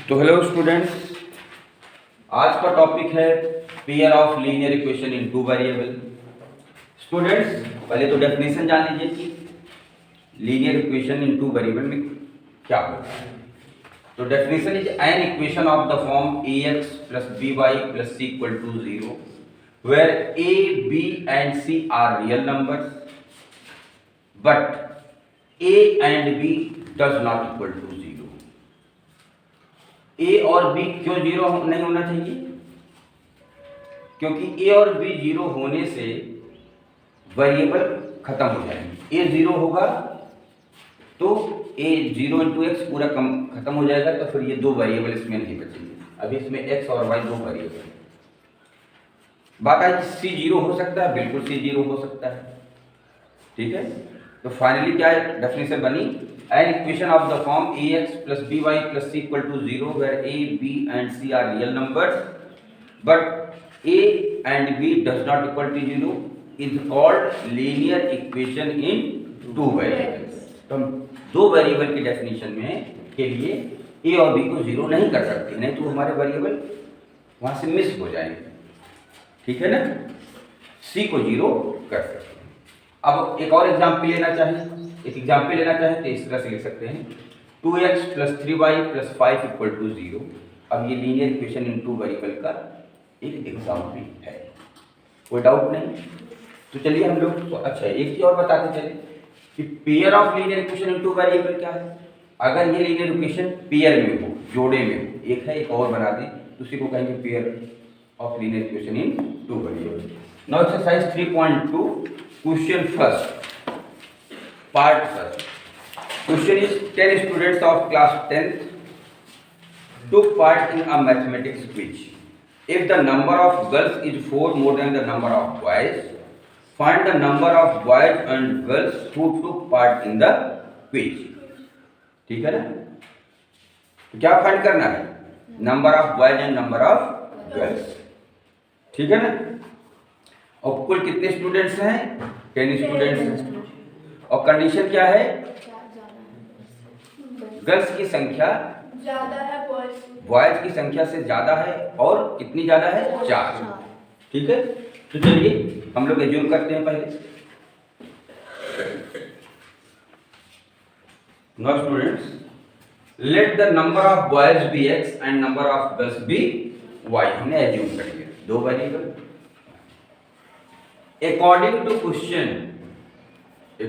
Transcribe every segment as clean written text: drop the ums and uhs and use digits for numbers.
तो hello students, आज का टॉपिक है pair of linear equation in two variable. Students, पहले तो डेफिनेशन जान लीजिए कि linear equation in two variable में क्या होता है। तो definition is an equation of the form ax plus by plus c equal to 0 where a, b and c are real numbers but a and b does not equal to 0। ए और B क्यों zero नहीं होना चाहिए? क्योंकि ए और B zero होने से variable खत्म हो जाएंगे। ए जीरो होगा तो ए 0 इंटू एक्स पूरा खत्म हो जाएगा, तो फिर ये दो वेरिएबल इसमें नहीं बचेंगे। अभी इसमें एक्स और वाई दो वेरिएबल। बात आई सी जीरो हो सकता है, बिल्कुल सी जीरो हो सकता है, ठीक है। तो फाइनली क्या डेफिनेशन बनी? An equation of the form ax plus by plus c equal to 0 where a, b and c are real numbers but a and b does not equal to 0 is called linear equation in two variables। तो हम दो variable की definition में के लिए a और b को zero नहीं कर सकते, नहीं तो हमारे वेरिएबल वहां से मिस हो जाएंगे, ठीक है ना। c को जीरो कर सकते हैं। अब एक और एग्जाम्पल लेना चाहें तो इस तरह से लिख सकते हैं 2x plus 3y plus 5 equal to 0। अब ये linear equation in two variable का एक एग्जाम्पल है, कोई डाउट नहीं। तो चलिए हम लोग अच्छा एक चीज और बताते चले कि pair of linear equation in two variable क्या है। अगर ये लीनियर इक्वेशन पेयर में हो, जोड़े में हो, एक है एक और बना दें तो उसी को कहेंगे pair of linear equation in two variable. Now exercise 3.2 question first Part first. Question is 10 students of class 10th took part in a mathematics quiz. If the number of girls is 4 more than the number of boys, find the number of boys and girls who took part in the quiz. ठीक है ना? तो क्या find करना है? Number of boys and number of girls, ठीक है ना। और कुल कितने स्टूडेंट्स हैं? 10 स्टूडेंट्स हैं। और कंडीशन क्या है? गर्ल्स की संख्या ज्यादा है, बॉयज की संख्या से ज्यादा है, और कितनी ज्यादा है? 4, ठीक है। तो चलिए हम लोग एज्यूम करते हैं पहले। Now students, let the number of boys be x and number of girls be y। हमने एज्यूम कर लिया दो वेरिएबल। अकॉर्डिंग टू क्वेश्चन के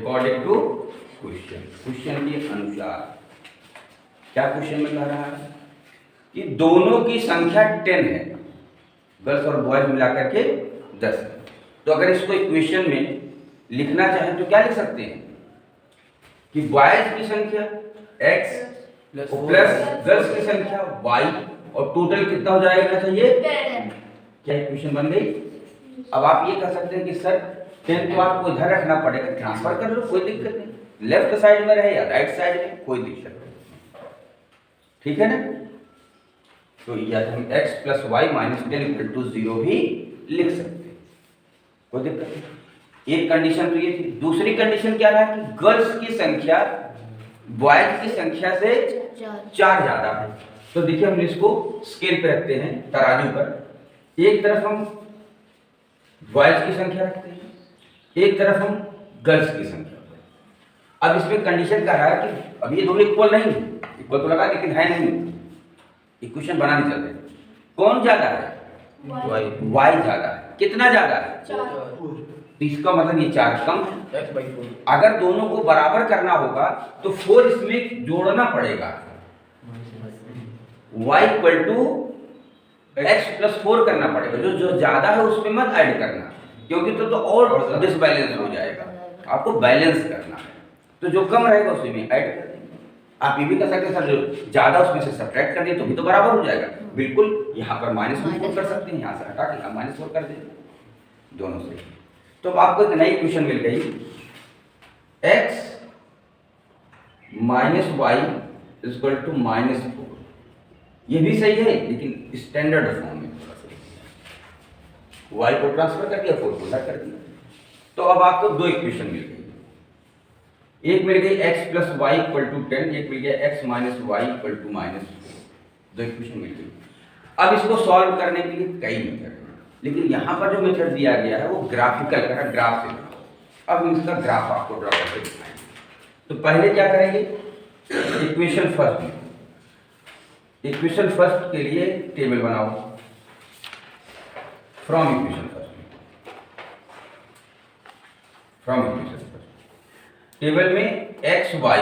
अनुसार क्या क्वेश्चन में कह रहा है कि दोनों की संख्या 10 है, गर्ल्स और बॉयज मिलाकर के 10 है। तो अगर इसको इक्वेशन में लिखना चाहें तो क्या लिख सकते हैं कि बॉयज की संख्या x प्लस गर्ल्स की संख्या y और टोटल कितना हो जाएगा चाहिए 10। क्या इक्वेशन बन गई? अब आप ये कह सकते हैं कि सर 10 तो आपको इधर रखना पड़ेगा, ट्रांसफर कर लो, कोई दिक्कत नहीं। लेफ्ट साइड में रहे या राइट साइड में, कोई दिक्कत नहीं, ठीक है ना। तो या हम x plus Y minus 10 equal to 0 भी लिख सकते हैं, कोई दिक्कत नहीं। एक कंडीशन तो ये थी। दूसरी कंडीशन क्या रहा कि गर्ल्स की संख्या बॉयज की संख्या से 4 ज्यादा है। तो देखिए हम इसको स्केल पे रखते हैं, तराजू पर। एक तरफ हम बॉयज की संख्या रखते हैं, एक तरफ हम गर्ल्स की संख्या। अब इसमें कंडीशन क्या रहा है कि अब ये दोनों इक्वल नहीं, इक्वल तो लगा लेकिन है नहीं, इक्वेशन बनाने चलते हैं। कौन ज्यादा है? y ज्यादा है। कितना ज्यादा है? 4। तो इसका मतलब ये 4 कम है। अगर दोनों को बराबर करना होगा तो 4 इसमें जोड़ना पड़ेगा। y equal to x plus 4 करना पड़ेगा। जो ज्यादा है उसमें मत ऐड करना, क्योंकि तो और डिसबैलेंस हो जाएगा। आपको बैलेंस करना है, तो जो कम रहेगा उसी में ऐड कर देंगे। आप ये भी कर सकते हैं सर जो ज्यादा उसमें से सब्ट्रैक्ट कर दिए तो भी तो बराबर हो जाएगा। बिल्कुल, यहाँ पर -4 कर सकते हैं, यहाँ से हटा के -4 कर देंगे, दोनों से। तो अब आपको एक नई इक्वेशन मिल गई, x minus Y equal to -4। ये भी सही है लेकिन स्टैंडर्ड फॉर्म में। y को ट्रांसफर कर दिया, 4 को उलट कर दिया। तो अब आपको दो इक्वेशन मिल गई। एक मिल गई x plus Y equal to 10, एक मिल गया x minus Y equal to -4। दो इक्वेशन मिल गई। अब इसको सॉल्व करने के लिए कई मेथड हैं, लेकिन यहाँ पर जो मेथड दिया गया है वो ग्राफिकल का, ग्राफ से बनाओ। अब हम इसका ग्राफ आपको ड्रा करके दिखाएंगे। तो पहले क्या करेंगे, इक्वेशन फर्स्ट, इक्वेशन फर्स्ट के लिए टेबल बनाओ। From equation first, from equation first table में एक्स वाई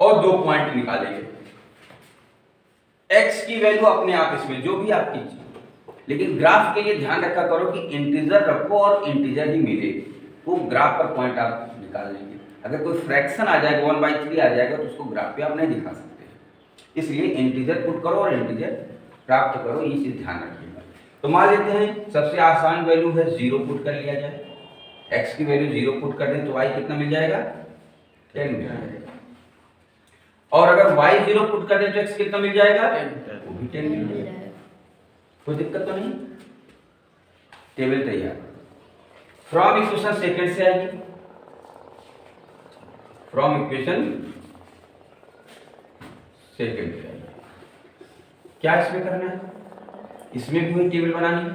और दो पॉइंट निकालेंगे। एक्स की वैल्यू अपने आप इसमें जो भी आपकी चीज, लेकिन ग्राफ के लिए ध्यान रखा करो कि इंटीजर रखो और इंटीजर ही मिले, वो ग्राफ पर पॉइंट आप निकाल लेंगे। अगर कोई फ्रैक्शन आ जाएगा 1/3 आ जाएगा तो उसको ग्राफ पे आप नहीं दिखा सकते, इसलिए इंटीजर पुट करो और इंटीजर प्राप्त करो, ये चीज ध्यान रखिएगा। तो मान लेते हैं सबसे आसान वैल्यू है 0 पुट कर लिया जाए। एक्स की वैल्यू 0 पुट कर दें तो वाई कितना मिल जाएगा, 10 मिल जाएगा। और अगर वाई 0 पुट कर दें तो एक्स कितना मिल जाएगा, वो भी 10 मिल जाएगा। कोई दिक्कत तो नहीं। टेबल तैयार। फ्रॉम इक्वेशन सेकंड से आएगी, फ्रॉम इक्वेशन सेकंड से आएगी। क्या इसमें करना है, इसमें भी वही टेबल बनानी है,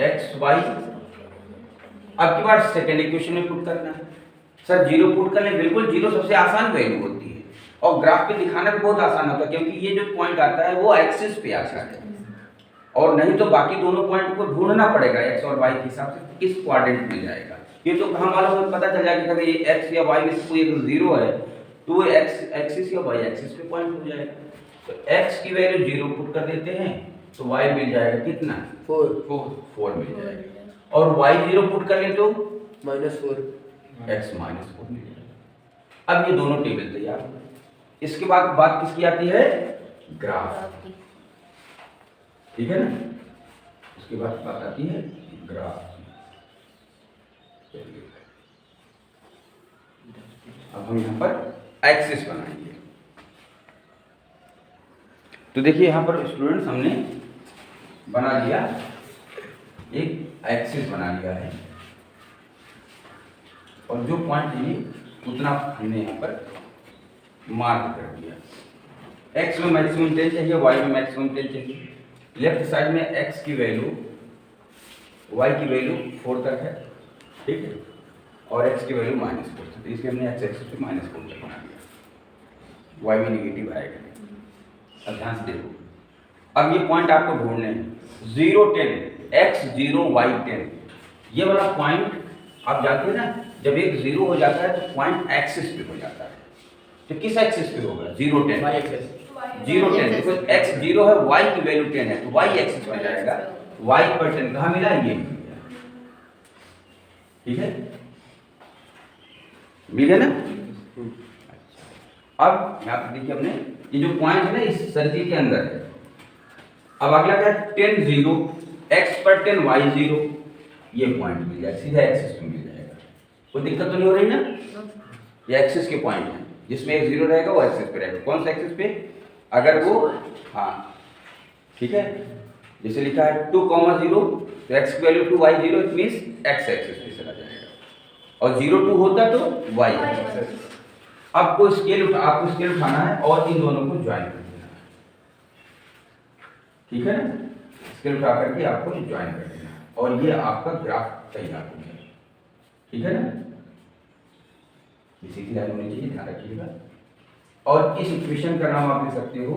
एक्स वाई। अब की बार सेकंड इक्वेशन में पुट करना है। सर 0 पुट करने, बिल्कुल 0 सबसे आसान वैल्यू होती है और ग्राफ पे दिखाना भी बहुत आसान होता है, क्योंकि ये जो पॉइंट आता है वो एक्सिस पे आता है, और नहीं तो बाकी दोनों पॉइंट को ढूंढना पड़ेगा एक्स और वाई के हिसाब से किस क्वाड्रेंट में जाएगा। ये तो कहाँ मालूम है, पता चल जाएगा कि ये एक्स या वाई में से कोई एक 0 है तो वो एक्स एक्सिस या वाई एक्सिस पे पॉइंट हो जाएगा। तो एक्स की वैल्यू 0 पुट कर देते हैं तो वाई मिल जाएगा कितना, 4 मिल जाएगा। और वाई 0 पुट कर ले तो -4, एक्स -4 मिल जाएगा। अब ये दोनों टेबल तैयार। इसके बाद बात किसकी आती है, ग्राफ, ठीक है ना। उसके बाद बात आती है ग्राफ। अब हम यहाँ पर एक्सिस बनाएंगे। तो देखिए यहाँ पर स्टूडेंट्स हमने बना लिया, एक एक्सिस बना लिया है, और जो पॉइंट चाहिए उतना हमने यहाँ पर मार्क कर दिया। एक्स में मैक्सिमम 10 चाहिए, वाई में मैक्सिमम 10 चाहिए। लेफ्ट साइड में एक्स की वैल्यू, वाई की वैल्यू 4 तक है, ठीक है, और एक्स की वैल्यू -4 तक, तो इसलिए हमने एक्स एक्सिस पे -4 तक बना दिया। वाई में निगेटिव आएगा। अब ध्यान से देखो, अब ये पॉइंट आपको ढूंढने हैं, 0 10, एक्स 0 वाई 10। ये वाला पॉइंट आप जानते हैं ना, जब एक 0 हो जाता है तो पॉइंट एक्सिस पे हो जाता है। तो किस एक्सिस पे होगा, 0 10, 0 10, देखो एक्स 0 है, वाई की वैल्यू 10 है, तो वाई एक्सिस पे जाएगा। वाई पर 10 कहाँ मिला, ये ठीक है, मिले ना। अब यहाँ पर देखिए हमने ये जो पॉइंट है ना इस सर्किल के अंदर है। अब अगला क्या है, 10 0, एक्स पर 10 वाई 0, ये पॉइंट मिल जाएगा, सीधा एक्सिस पे मिल जाएगा। कोई दिक्कत तो नहीं हो रही ना। ये एक्सिस के पॉइंट है, जिसमें एक 0 रहेगा वो एक्सिस पे रहेगा। कौन सा एक्सिस पे, अगर वो, हाँ ठीक है, जैसे लिखा है 2, 0, तो एक्स की value 2 Y 0, it means X axis पे चला जाएगा, और 0 2 होता तो वाई एक्सिस। आपको स्केल उठाना है और इन दोनों को ज्वाइन कर देना है, ठीक है ना। स्केल उठा करके आपको ज्वाइन कर देना है और ये आपका ग्राफ तैयार हो गया, ठीक है ना। इसी की लाइन होनी चाहिए, ध्यान रखिएगा। और इस इक्वेशन का नाम आप ले सकते हो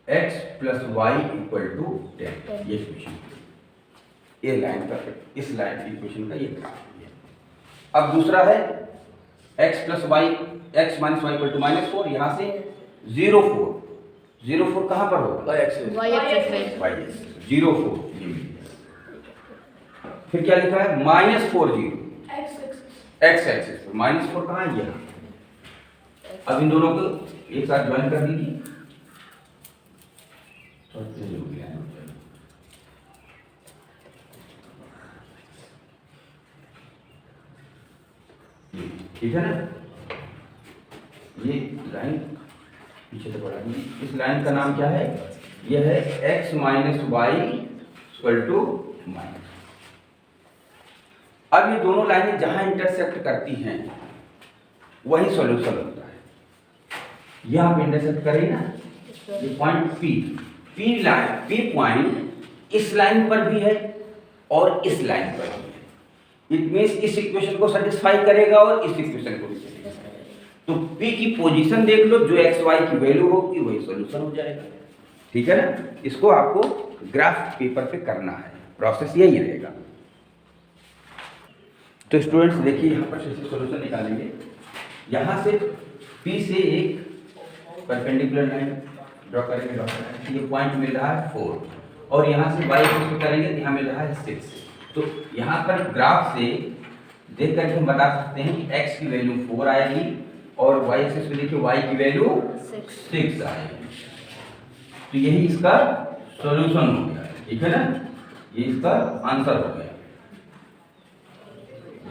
x + y = 10, ये इक्वेशन, ये लाइन का, इस लाइन की इक्वेशन का ये ग्राफ है। अब दूसरा है x + y, x - y = -4, यहाँ से 0 4, 0 4 कहाँ पर होगा, y एक्सिस पे, 0 4 ये मिल गया। फिर क्या लिखा है, -4 0, x एक्सिस पे, -4 कहाँ है, यहाँ। अब इन दोनों को एक साथ ज्वाइन कर दीजिए, तो ठीक है ना। ये लाइन पीछे से बढ़ा दीजिए। इस लाइन का नाम क्या है, यह है x - y = -। अब ये दोनों लाइनें जहां इंटरसेक्ट करती हैं वही सॉल्यूशन होता है। ये आप इंटरसेप्ट करेंगे ना, ये point P line, P point इस लाइन पर भी है और इस लाइन पर भी है। इट मींस इस इक्वेशन को सेटिस्फाई करेगा और इस इक्वेशन को भी सेटिस्फाई करेगा। तो पी की पोजीशन देख लो, जो एक्स वाई की वैल्यू होगी वही सॉल्यूशन हो जाएगा। ठीक है ना, इसको आपको ग्राफ पेपर पे करना है, प्रोसेस यही रहेगा। तो स्टूडेंट्स देखिए यहाँ पर से सॉल्यूशन निकालेंगे। यहाँ से P से एक परपेंडिकुलर लाइन ड्रॉ करेंगे, ये पॉइंट मिल रहा है 4 और यहाँ से y को करेंगे तो यहाँ मिल रहा है 6। तो यहाँ पर ग्राफ से देख करके हम बता सकते हैं कि x की वैल्यू 4 आएगी और y एक्सिस पे देखिए y की वैल्यू 6 आएगी। तो यही इसका सॉल्यूशन हो गया, ठीक है ना, ये इसका आंसर हो गया,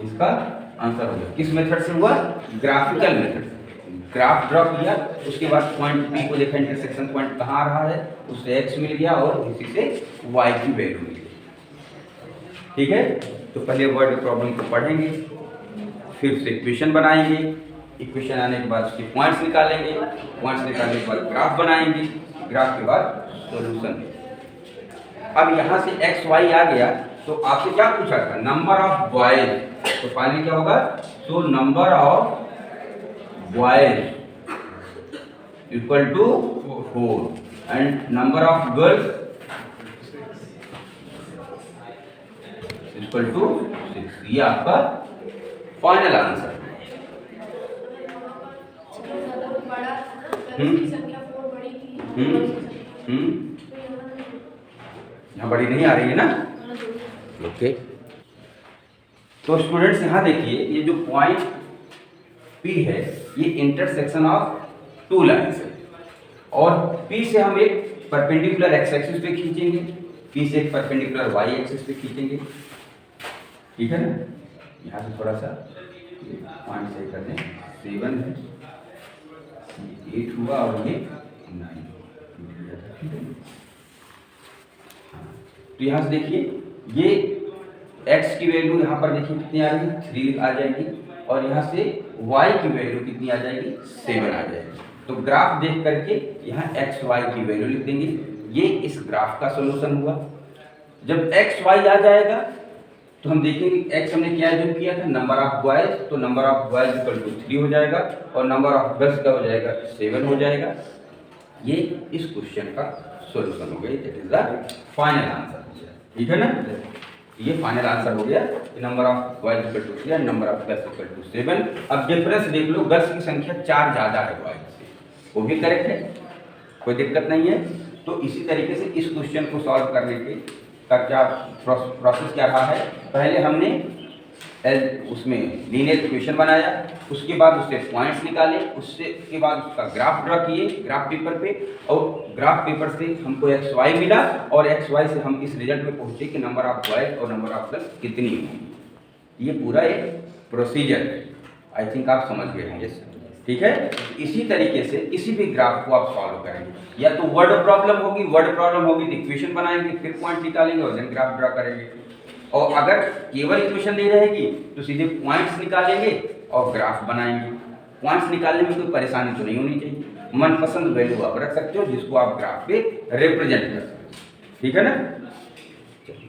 इसका आंसर हो गया। किस मेथड से हुआ? Graphical method. ग्राफ ड्रॉ किया, उसके बाद पॉइंट P को देखा इंटरसेक्शन पॉइंट कहाँ आ रहा है, उससे x मिल गया और इसी से y की वैल्यू मिल गई। ठीक है, तो पहले वर्ड प्रॉब्लम को पढ़ेंगे, फिर से इक्वेशन बनाएंगे, इक्वेशन आने के बाद उसके पॉइंट्स निकालेंगे, पॉइंट्स निकालने के बाद ग्राफ बनाएंगे, ग्राफ के बाद सॉल्यूशन। अब यहाँ से एक्स वाई आ गया तो आपसे क्या पूछा था? Number of boys. तो फाइनली क्या होगा? तो number of boys equal to 4 and number of girls equal to 6। ये आपका फाइनल आंसर। यहाँ बड़ी नहीं आ रही है ना? ओके। तो स्टूडेंट्स यहाँ देखिए, ये जो पॉइंट P है ये इंटरसेक्शन ऑफ टू लाइन्स है और P से हम एक परपेंडिकुलर x एक्सिस पे खींचेंगे, P से एक परपेंडिकुलर y एक्सिस पे खींचेंगे। ठीक है ना, यहाँ से थोड़ा सा पॉइंट सही कर दें। 7 है, 8 हुआ और ये 9। तो यहाँ से देखिए ये x की वैल्यू यहाँ पर देखिए कितनी आ रही है? 3 आ जाएगी और यहाँ से y की वैल्यू कितनी आ जाएगी? 7 आ जाएगी। तो ग्राफ देख करके यहाँ x y की वैल्यू लिख देंगे। ये इस ग्राफ का सॉल्यूशन हुआ। जब x y आ जाएगा तो हम देखेंगे x हमने क्या जो किया था, नंबर ऑफ बॉयज, तो number of boys equal to 3 हो जाएगा और नंबर ऑफ गर्ल्स का हो जाएगा 7 हो जाएगा। ये इस क्वेश्चन का सॉल्यूशन हो गया, that is the final answer. ठीक है ना, ये फाइनल आंसर हो गया। Number of boys equal to 3 and number of girls equal to 7। अब डिफरेंस देख लो, गर्ल्स की संख्या 4 ज्यादा है बॉयज से, वो भी करेक्ट है, कोई दिक्कत नहीं है। तो इसी तरीके से इस क्वेश्चन को सॉल्व करने का क्या प्रोसेस क्या रहा है? पहले हमने उसमें लीनियर इक्वेशन बनाया, उसके बाद उससे पॉइंट्स निकाले, उससे के बाद उसका ग्राफ ड्रॉ किए ग्राफ पेपर पे, और ग्राफ पेपर से हमको एक्स वाई मिला और एक्स वाई से हम इस रिजल्ट में पहुंचे कि नंबर ऑफ बॉयज और नंबर ऑफ गर्ल्स कितनी होंगी। ये पूरा एक प्रोसीजर है, आई थिंक आप समझ गए होंगे। ठीक है, इसी तरीके से किसी भी ग्राफ को आप सॉल्व करेंगे, या तो वर्ड प्रॉब्लम होगी तो इक्वेशन बनाएंगे, फिर पॉइंट निकालेंगे और देन ग्राफ ड्रॉ करेंगे। और अगर केवल इक्वेशन नहीं रहेगी तो सीधे पॉइंट्स निकालेंगे और ग्राफ बनाएंगे। पॉइंट्स निकालने में कोई परेशानी तो नहीं होनी चाहिए, मनपसंद वैल्यू आप रख सकते हो जिसको आप ग्राफ पे रिप्रेजेंट कर सकते हो। ठीक है ना, चलिए।